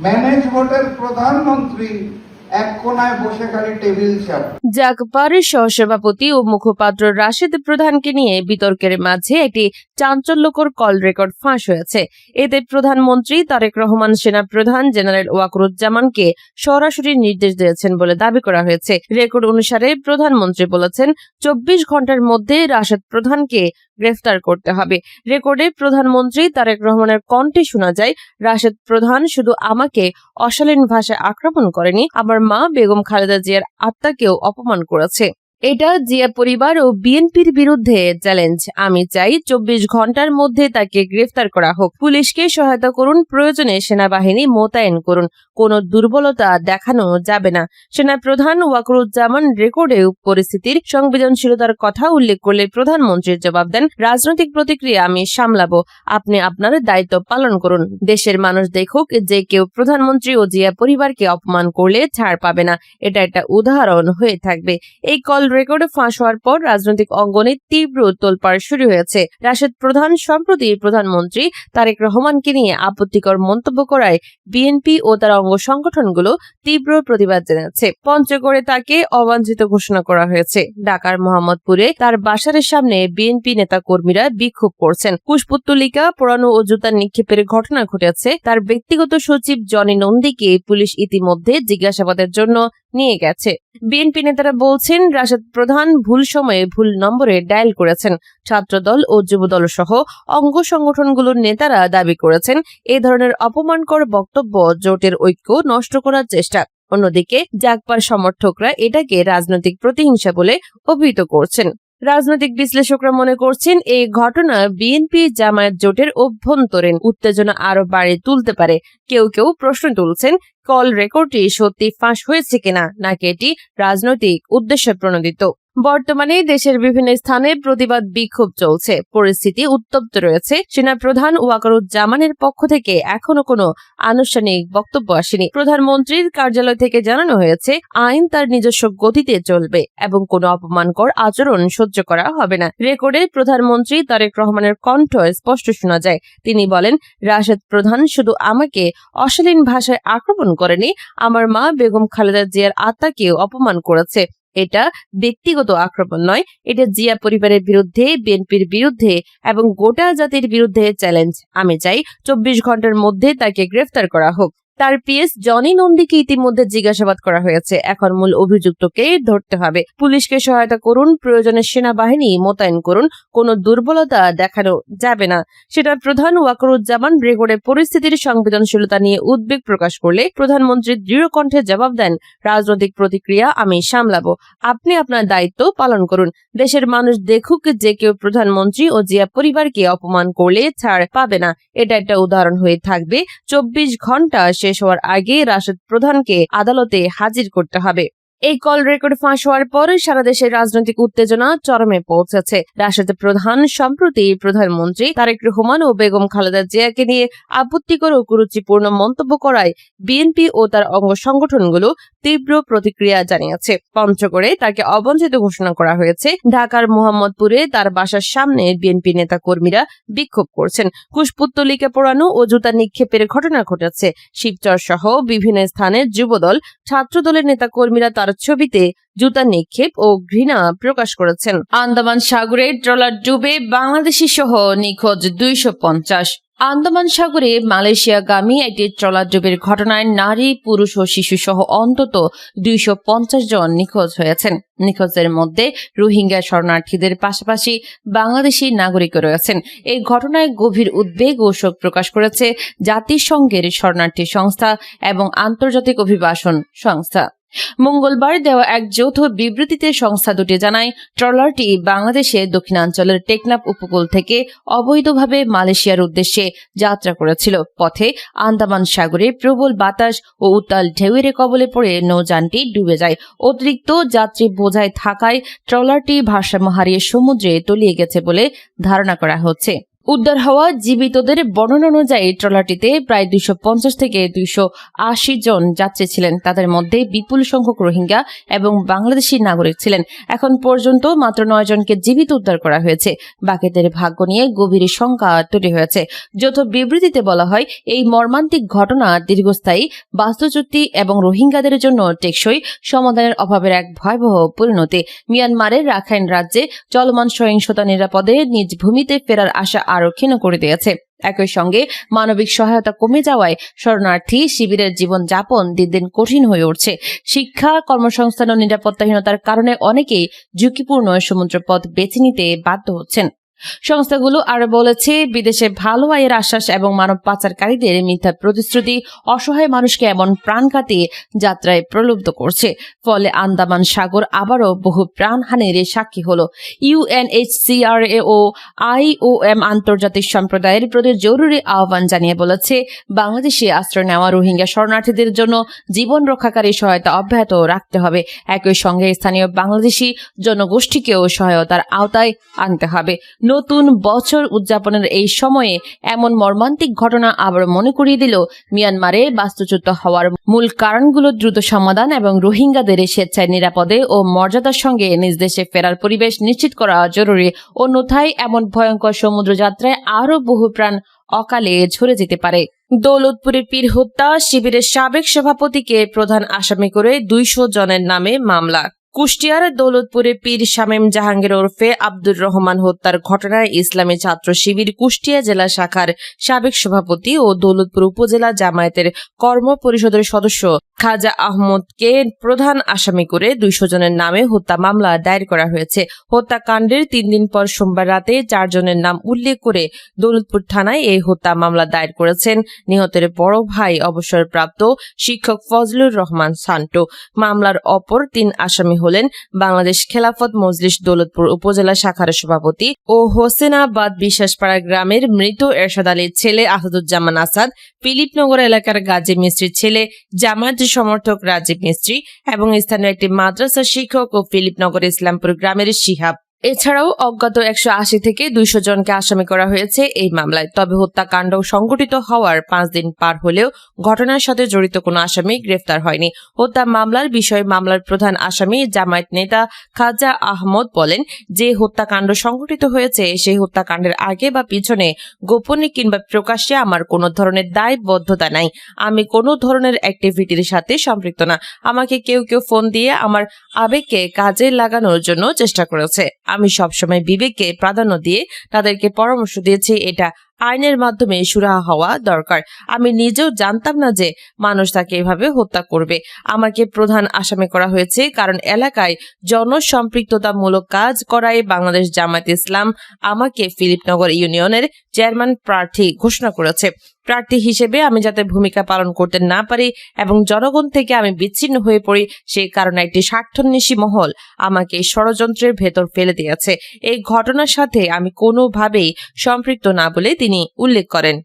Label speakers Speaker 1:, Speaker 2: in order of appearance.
Speaker 1: Manage ভোটের প্রধানমন্ত্রী এক কোনায় বসে খালি টেবিল চাপ।
Speaker 2: জাগপার সহসভাপতি ও মুখপাত্র রাশেদ প্রধানকে নিয়ে বিতর্কের মাঝে একটি চাঞ্চল্যকর কল রেকর্ড ফাঁস হয়েছে। এতে প্রধানমন্ত্রী তারেক রহমান সেনা প্রধান জেনারেল ওয়াকরুজ্জামানকে সরাসরি নির্দেশ দিয়েছেন বলে দাবি করা হয়েছে। রেকর্ড অনুসারে প্রধানমন্ত্রী বলেছেন 24 ঘন্টার মধ্যে রাশেদ প্রধানকে গ্রেফতার করতে হবে। রেকর্ডে প্রধানমন্ত্রী তারেক রহমানের কণ্ঠে শোনা যায়, রাশেদ প্রধান শুধু আমাকে অশালীন ভাষায় আক্রমণ করেনি, আমার মা বেগম খালেদা জিয়ার আত্মাকেও অপমান করেছে। এটা জিয়া পরিবার ও বিএনপির বিরুদ্ধে চ্যালেঞ্জ। আমি চাই 24 ঘন্টার মধ্যে তাকে গ্রেফতার করা হোক। পুলিশকে সহায়তা করুন, প্রয়োজনে সেনাবাহিনী মোতায়েন করুন, কোনো দুর্বলতা দেখানো যাবে না। সেনাপ্রধান ওয়াকরুজ্জামান রেকর্ডে পরিস্থিতির সংবেদনশীলতার কথা উল্লেখ করলে প্রধানমন্ত্রীর জবাব দেন, রাজনৈতিক প্রতিক্রিয়া আমি সামলাবো, আপনি আপনার দায়িত্ব পালন করুন। দেশের মানুষ দেখুক যে কেউ প্রধানমন্ত্রী ও জিয়া পরিবারকে অপমান করলে ছাড় পাবে না। এটা একটা উদাহরণ হয়ে থাকবে। এই কল রেকর্ডে ফাঁস হওয়ার পর রাজনৈতিক অঙ্গনে তীব্র তোলপাড় শুরু হয়েছে। রাশেদ প্রধান সম্প্রতি প্রধানমন্ত্রী তারেক রহমানকে নিয়ে আপত্তিকর মন্তব্য করায় বিএনপি ও তার অঙ্গ সংগঠনগুলো তীব্র প্রতিবাদ জানাচ্ছে। পঞ্চগড়ে তাকে অবাঞ্ছিত ঘোষণা করা হয়েছে। ঢাকার মোহাম্মদপুরে তার বাসার সামনে বিএনপি নেতা কর্মীরা বিক্ষোভ করছেন। কুশপুত্তলিকা পোড়ানো ও জুতা নিক্ষেপের ঘটনা ঘটেছে। তার ব্যক্তিগত সচিব জনি নন্দীকে পুলিশ ইতিমধ্যে জিজ্ঞাসাবাদের জন্য নিয়ে গেছে। বিএনপি নেতারা বলছেন, রাশেদ প্রধান ভুল সময়ে ভুল নম্বরে ডায়াল করেছেন। ছাত্রদল ও যুবদল সহ অঙ্গ সংগঠনগুলোর নেতারা দাবি করেছেন, এ ধরনের অপমানকর বক্তব্য জোটের ঐক্য নষ্ট করার চেষ্টা। অন্যদিকে জাগপার সমর্থকরা এটাকে রাজনৈতিক প্রতিহিংসা বলে অভিহিত করছেন। রাজনৈতিক বিশ্লেষকরা মনে করছেন, এই ঘটনা বিএনপি জামায়াত জোটের অভ্যন্তরীণ উত্তেজনা আরো বাড়িয়ে তুলতে পারে। কেউ কেউ প্রশ্ন তুলছেন, কল রেকর্ডটি সত্যি ফাঁস হয়েছে কিনা, নাকি এটি রাজনৈতিক উদ্দেশ্যে প্রণোদিত। বর্তমানে দেশের বিভিন্ন স্থানে প্রতিবাদ বিক্ষোভ চলছে, পরিস্থিতি উত্তপ্ত রয়েছে। সেনাপ্রধান ওয়াকরুজ্জামানের পক্ষ থেকে এখনো কোনো আনুষ্ঠানিক বক্তব্য আসেনি। প্রধানমন্ত্রীর কার্যালয় থেকে জানানো হয়েছে, আইন তার নিজস্ব গতিতে চলবে এবং কোনো অপমানকর আচরণ সহ্য করা হবে না। রেকর্ডে প্রধানমন্ত্রী তারেক রহমানের কণ্ঠ স্পষ্ট শোনা যায়। তিনি বলেন, রাশেদ প্রধান শুধু আমাকে অশালীন ভাষায় আক্রমণ করেনি, আমার মা বেগম খালেদা জিয়ার আত্মাকেও অপমান করেছে। এটা ব্যক্তিগত আক্রমণ নয়, এটা জিয়া পরিবারের বিরুদ্ধে, বিএনপির বিরুদ্ধে এবং গোটা জাতির বিরুদ্ধে চ্যালেঞ্জ। আমি চাই 24 ঘন্টার মধ্যে তাকে গ্রেফতার করা হোক। তার পিএস জনি নন্দীকে ইতিমধ্যে জিজ্ঞাসাবাদ করা হয়েছে। এখন মূল অভিযুক্তকে ধরতে হবে। পুলিশকে সহায়তা করুন, প্রয়োজনে সেনাবাহিনী মোতায়েন করুন, কোনো দুর্বলতা দেখানো যাবে না। সেটা প্রধান ওয়াকরুজ্জামান রেকর্ডে পরিস্থিতির সংবেদনশীলতা নিয়ে উদ্বেগ প্রকাশ করলে প্রধানমন্ত্রী দৃঢ় কণ্ঠে জবাব দেন, রাজনৈতিক প্রতিক্রিয়া আমি সামলাবো, আপনি আপনার দায়িত্ব পালন করুন। দেশের মানুষ দেখুক যে কেউ প্রধানমন্ত্রী ও জিয়া পরিবারকে অপমান করলে ছাড় পাবে না। এটা একটা উদাহরণ হয়ে থাকবে। 24 ঘন্টা শেষ হওয়ার আগে রাশেদ প্রধানকে আদালতে হাজির করতে হবে। এই কল রেকর্ড ফাঁস হওয়ার পর সারা দেশের রাজনৈতিক উত্তেজনা চরমে পৌঁছেছে। রাশেদ প্রধান সম্প্রতি প্রধানমন্ত্রী তারেক রহমান ও বেগম খালেদা জিয়াকে নিয়ে আপত্তিকর ও কুরুচিপূর্ণ মন্তব্য করায় বিএনপি ও তার অঙ্গ সংগঠনগুলো তীব্র প্রতিক্রিয়া জানিয়েছে। পঞ্চগড়ে তাকে অবাঞ্ছিত ঘোষণা করা হয়েছে। ঢাকার মোহাম্মদপুরে তার বাসার সামনে বিএনপি নেতা কর্মীরা বিক্ষোভ করছেন। কুশপুত্তলিকা পোড়ানো ও জুতা নিক্ষেপের ঘটনা ঘটেছে। শিবচর সহ বিভিন্ন স্থানে যুবদল, ছাত্রদলের নেতা কর্মীরা তার ছবিতে জুতা নিক্ষেপ ও ঘৃণা প্রকাশ করেছেন। আন্দামান সাগরে ট্রলার ডুবে বাংলাদেশি সহ নিখোঁজ 250। আন্দামান সাগরে মালয়েশিয়াগামী একটি ট্রলার ডুবির ঘটনায় নারী, পুরুষ ও শিশু সহ অন্তত 250 জন নিখোঁজ হয়েছেন। নিখোঁজের মধ্যে রোহিঙ্গা শরণার্থীদের পাশাপাশি বাংলাদেশি নাগরিকও রয়েছেন। এই ঘটনায় গভীর উদ্বেগ ও শোক প্রকাশ করেছে জাতিসংঘের শরণার্থী সংস্থা এবং আন্তর্জাতিক অভিবাসন সংস্থা। মঙ্গলবার দেওয়া এক যৌথ বিবৃতিতে সংস্থা দুটি জানায়, ট্রলারটি বাংলাদেশের দক্ষিণাঞ্চলের টেকনাফ উপকূল থেকে অবৈধভাবে মালয়েশিয়ার উদ্দেশ্যে যাত্রা করেছিল। পথে আন্দামান সাগরে প্রবল বাতাস ও উত্তাল ঢেউয়ের কবলে পড়ে নৌযানটি ডুবে যায়। অতিরিক্ত যাত্রী বোঝাই থাকায় ট্রলারটি ভারসাম্য হারিয়ে সমুদ্রে তলিয়ে গেছে বলে ধারণা করা হচ্ছে। উদ্ধার হওয়া জীবিতদের বর্ণনা অনুযায়ী ট্রলারটিতে প্রায় 250 থেকে 280 জন যাত্রী ছিলেন। তাদের মধ্যে বিপুল সংখ্যক রোহিঙ্গা এবং বাংলাদেশি নাগরিক ছিলেন। এখন পর্যন্ত মাত্র 9 জনকে জীবিত উদ্ধার করা হয়েছে। বাকিদের ভাগ্য নিয়ে গভীর শঙ্কা তৈরি হয়েছে। যৌথ বিবৃতিতে বলা হয়, এই মর্মান্তিক ঘটনা দীর্ঘস্থায়ী বাস্তুচ্যুতি এবং রোহিঙ্গাদের জন্য টেকসই সমাধানের অভাবের এক ভয়াবহ পরিণতি। মিয়ানমারের রাখাইন রাজ্যে চলমান সহিংসতা নিরাপদে নিজ ভূমিতে ফেরার আশা আরো ক্ষীণ করে দিয়েছে। একই সঙ্গে মানবিক সহায়তা কমে যাওয়ায় শরণার্থী শিবিরের জীবনযাপন দিন দিন কঠিন হয়ে উঠছে। শিক্ষা, কর্মসংস্থান ও নিরাপত্তাহীনতার কারণে অনেকেই ঝুঁকিপূর্ণ সমুদ্রপথ বেছে নিতে বাধ্য হচ্ছেন। সংস্থাগুলো আরো বলেছে, বিদেশে ভালো আয়ের আশ্বাস এবং মানব পাচারকারীদের মিথ্যা প্রতিশ্রুতি অসহায় মানুষকে এমন প্রাণঘাতী যাত্রায় প্রলুব্ধ করছে। ফলে আন্দামান সাগর আবারও বহু প্রাণহানির সাক্ষী হল। UNHCR ও IOM আন্তর্জাতিক সম্প্রদায়ের প্রতি জরুরি আহ্বান জানিয়ে বলেছে, বাংলাদেশে আশ্রয় নেওয়া রোহিঙ্গা শরণার্থীদের জন্য জীবন রক্ষাকারী সহায়তা অব্যাহত রাখতে হবে। একই সঙ্গে স্থানীয় বাংলাদেশি জনগোষ্ঠীকেও সহায়তার আওতায় আনতে হবে। নতুন বছর উদযাপনের এই সময়ে এমন মর্মান্তিক ঘটনা আবার মনে করিয়ে দিল, মিয়ানমারে বাস্তুচ্যুত হওয়ার মূল কারণগুলো দ্রুত সমাধান এবং রোহিঙ্গাদের স্বেচ্ছায় নিরাপদে ও মর্যাদার সঙ্গে নিজ দেশে ফেরার পরিবেশ নিশ্চিত করা জরুরি। অন্যথায় এমন ভয়ঙ্কর সমুদ্র যাত্রায় আরও বহু প্রাণ অকালে ঝরে যেতে পারে। দৌলতপুরে পীর হত্যা শিবিরের সাবেক সভাপতিকে প্রধান আসামি করে 200 জনের নামে মামলা। কুষ্টিয়ার দৌলতপুরে পীর শামীম জাহাঙ্গীর ওরফে আব্দুর রহমান হত্যার ঘটনায় ইসলামী ছাত্র শিবির কুষ্টিয়া জেলা শাখার সাবেক সভাপতি ও দৌলতপুর উপজেলা জামায়াতের কর্ম পরিষদের সদস্য খাজা আহমদকে প্রধান আসামি করে 200 জনের নামে হত্যা মামলা দায়ের করা হয়েছে। হত্যাকাণ্ডের 3 দিন পর সোমবার রাতে 4 জনের নাম উল্লেখ করে দৌলতপুর থানায় এই হত্যা মামলা দায়ের করেছেন নিহতের বড় ভাই অবসরপ্রাপ্ত শিক্ষক ফজলুর রহমান সান্টু। মামলার অপর 3 আসামি হলেন বাংলাদেশ খেলাফত মজলিস দৌলতপুর উপজেলা শাখার সভাপতি ও হোসেনাবাদ বিশ্বাসপাড়া গ্রামের মৃত এরশাদ আলীর ছেলে আসাদুজ্জামান আসাদ, ফিলিপনগর এলাকার গাজী মিস্ত্রির ছেলে জামায়াত সমর্থক রাজীব মিস্ত্রি এবং স্থানীয় একটি মাদ্রাসা শিক্ষক ও ফিলিপনগর ইসলামপুর গ্রামের শিহাব। এছাড়াও অজ্ঞাত 180 থেকে 200 জনকে আসামি করা হয়েছে এই মামলায়। তবে হত্যাকাণ্ড সংঘটিত হওয়ার 5 দিন পার হলেও ঘটনার সাথে জড়িত কোনো আসামি গ্রেফতার হয়নি। হত্যা মামলার বিষয়ে মামলার প্রধান আসামি জামায়াত নেতা খাজা আহমদ বলেন, যে হত্যাকাণ্ড সংঘটিত হয়েছে সেই হত্যাকাণ্ডের আগে বা পিছনে গোপনে কিংবা প্রকাশ্যে আমার কোনো ধরনের দায়বদ্ধতা নাই। আমি কোনো ধরনের অ্যাক্টিভিটির সাথে সম্পৃক্ত না। আমাকে কেউ ফোন দিয়ে আমার আবেগকে কাজে লাগানোর জন্য চেষ্টা করেছে। আমি সবসময় বিবেককে প্রাধান্য দিয়ে তাদেরকে পরামর্শ দিয়েছি, এটা আইনের মাধ্যমে সুরাহা হওয়া দরকার। আমি নিজেও জানতাম না যে মানুষ তাকে এভাবে হত্যা করবে। আমাকে প্রধান আসামি করা হয়েছে কারণ এলাকায় জনসম্পৃক্ততামূলক কাজ করায় বাংলাদেশ জামায়াত ইসলাম আমাকে ফিলিপনগর ইউনিয়নের চেয়ারম্যান প্রার্থী ঘোষণা করেছে। প্রার্থী হিসেবে আমি যাতে ভূমিকা পালন করতে না পারি এবং জনগণ থেকে আমি বিচ্ছিন্ন হয়ে পড়ি, সেই কারণে একটি স্বার্থান্বেষী মহল আমাকে ষড়যন্ত্রের ভেতর ফেলে দিয়েছে। এই ঘটনার সাথে আমি কোনোভাবেই সম্পৃক্ত না বলে তিনি উল্লেখ করেন।